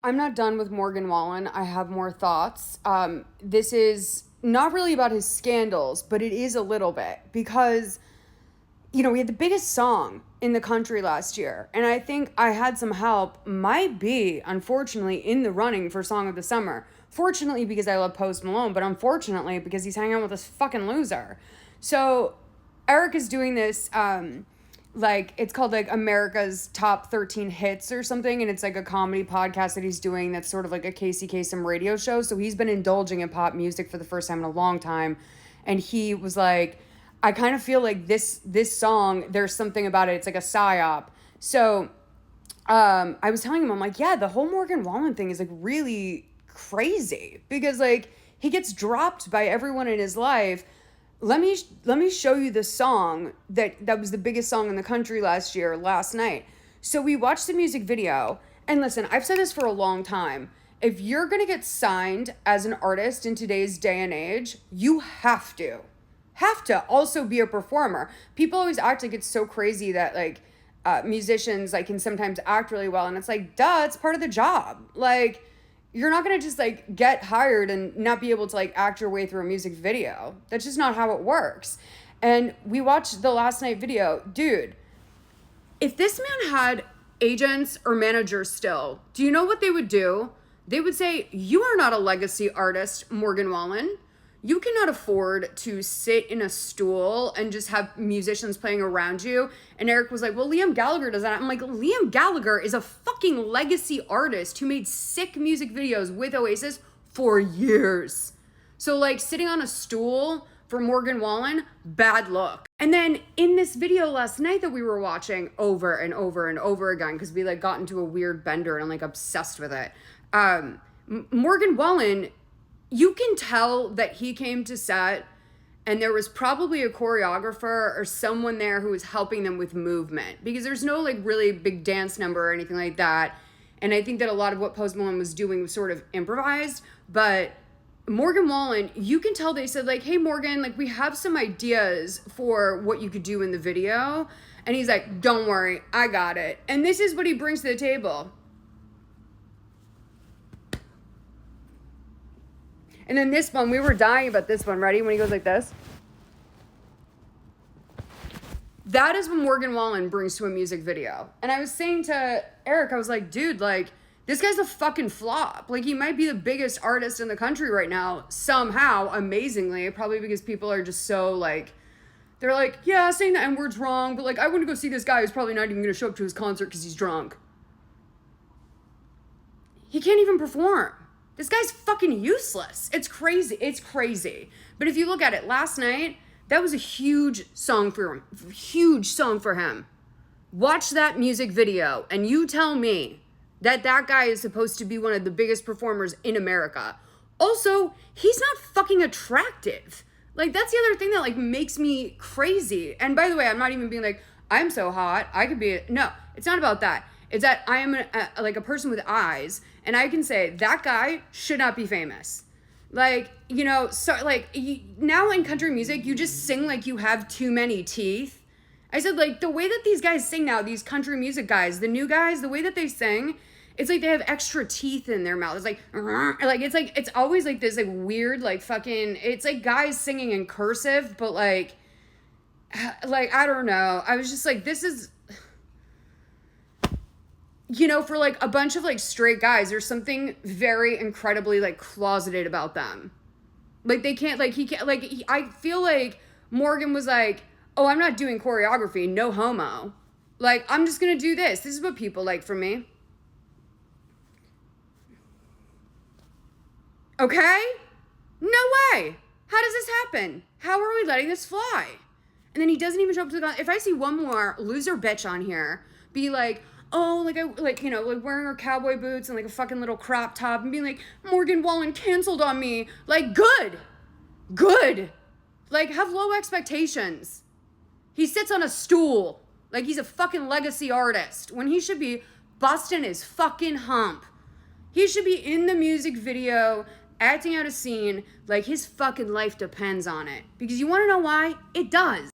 I'm not done with Morgan Wallen. I have more thoughts. This is not really about his scandals, but it is a little bit because, we had the biggest song in the country last year. And I think I Had Some Help might be, unfortunately, in the running for Song of the Summer. Fortunately, because I love Post Malone, but unfortunately, because he's hanging out with this fucking loser. So Eric is doing this, it's called like America's Top 13 Hits or something, and it's like a comedy podcast that he's doing that's sort of like a Casey Kasem radio show. So he's been indulging in pop music for the first time in a long time, and he was like, I kind of feel like this song, there's something about it, it's like a psyop. So I was telling him, I'm like, yeah, the whole Morgan Wallen thing is like really crazy because like he gets dropped by everyone in his life. Let me show you the song that was the biggest song in the country last night. So we watched the music video, and listen, I've said this for a long time. If you're going to get signed as an artist in today's day and age, you have to also be a performer. People always act like it's so crazy that like musicians like can sometimes act really well, and it's like, duh, it's part of the job. Like, you're not going to just like get hired and not be able to like act your way through a music video. That's just not how it works. And we watched the last night video. Dude, if this man had agents or managers still, do you know what they would do? They would say, you are not a legacy artist, Morgan Wallen. You cannot afford to sit in a stool and just have musicians playing around you. And Eric was like, well, Liam Gallagher does that. I'm like, Liam Gallagher is a fucking legacy artist who made sick music videos with Oasis for years. So like sitting on a stool for Morgan Wallen, bad look. And then in this video last night that we were watching over and over and over again, because we like got into a weird bender and I'm like obsessed with it. Morgan Wallen, you can tell that he came to set and there was probably a choreographer or someone there who was helping them with movement, because there's no like really big dance number or anything like that. And I think that a lot of what Post Malone was doing was sort of improvised, but Morgan Wallen, you can tell they said like, hey Morgan, like we have some ideas for what you could do in the video. And he's like, don't worry, I got it. And this is what he brings to the table. And then this one, we were dying about this one. Ready? When he goes like this. That is what Morgan Wallen brings to a music video. And I was saying to Eric, I was like, dude, like, this guy's a fucking flop. Like, he might be the biggest artist in the country right now, somehow, amazingly, probably because people are just so, like, they're like, yeah, saying the N-word's wrong, but, like, I wouldn't go see this guy who's probably not even going to show up to his concert because he's drunk. He can't even perform. This guy's fucking useless. It's crazy. It's crazy. But if you look at it, last night, that was a huge song for him. Huge song for him. Watch that music video and you tell me that that guy is supposed to be one of the biggest performers in America. Also, he's not fucking attractive. Like, that's the other thing that like makes me crazy. And by the way, I'm not even being like, I'm so hot, I could be no, it's not about that. It's that I am a person with eyes, and I can say that guy should not be famous. Like, so like now in country music, you just sing like you have too many teeth. I said, like, the way that these guys sing now, these country music guys, the new guys, the way that they sing, it's like they have extra teeth in their mouth. It's like it's always like this like weird like fucking, it's like guys singing in cursive, but like I don't know. I was just like, this is, for like a bunch of like straight guys, there's something very incredibly like closeted about them. Like they can't, like he can't, like I feel like Morgan was like, oh, I'm not doing choreography, no homo. Like, I'm just gonna do this. This is what people like from me. Okay? No way. How does this happen? How are we letting this fly? And then he doesn't even show up to the, if I see one more loser bitch on here, be like, oh, like, like wearing her cowboy boots and like a fucking little crop top and being like, Morgan Wallen canceled on me. Like, good. Like, have low expectations. He sits on a stool like he's a fucking legacy artist when he should be busting his fucking hump. He should be in the music video, acting out a scene like his fucking life depends on it. Because you want to know why? It does.